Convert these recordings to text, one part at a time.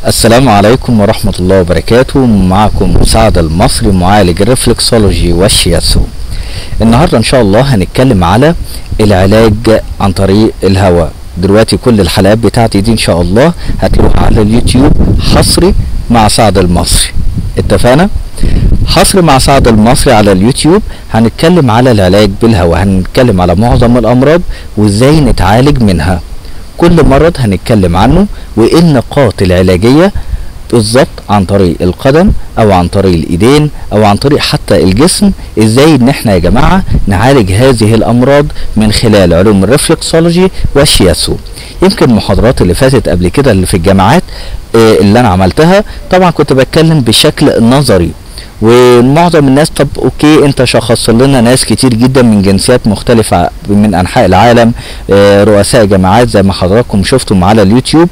السلام عليكم ورحمة الله وبركاته. معكم مساعد المصري معالج الرفلكسولوجي والشياتسو. النهاردة ان شاء الله هنتكلم على العلاج عن طريق الهواء. دلوقتي كل الحلقات بتاعتي دي ان شاء الله هتلاقوها على اليوتيوب حصري مع سعد المصري. اتفقنا؟ حصري مع سعد المصري على اليوتيوب. هنتكلم على العلاج بالهواء، هنتكلم على معظم الامراض وازاي نتعالج منها. كل مرض هنتكلم عنه وايه النقاط العلاجية بالظبط، عن طريق القدم او عن طريق الايدين او عن طريق حتى الجسم، ازاي ان احنا يا جماعة نعالج هذه الامراض من خلال علوم الرفلكسولوجي والشياتسو. يمكن المحاضرات اللي فاتت قبل كده اللي في الجامعات اللي انا عملتها طبعا كنت بتكلم بشكل نظري، ومعظم الناس طب اوكي انت شخص لنا ناس كتير جدا من جنسيات مختلفة من انحاء العالم، رؤساء جامعات زي ما حضراتكم شفتم على اليوتيوب.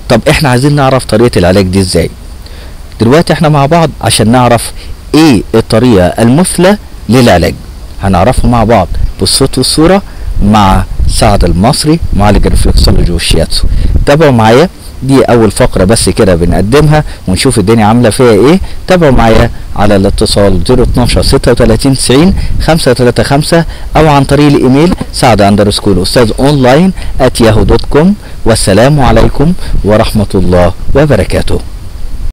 طب احنا عايزين نعرف طريقة العلاج دي ازاي. دلوقتي احنا مع بعض عشان نعرف ايه الطريقة المثلى للعلاج، هنعرفها مع بعض بالصوت والصورة مع سعد المصري معالج الرفلكسولوجي والشياتسو. تابعوا معايا، دي اول فقرة بس كده بنقدمها ونشوف الدنيا عاملة فيها ايه. تابعوا معايا على الاتصال 012 36 90 535 او عن طريق الايميل سعد_استاذ online @yahoo.com. والسلام عليكم ورحمة الله وبركاته.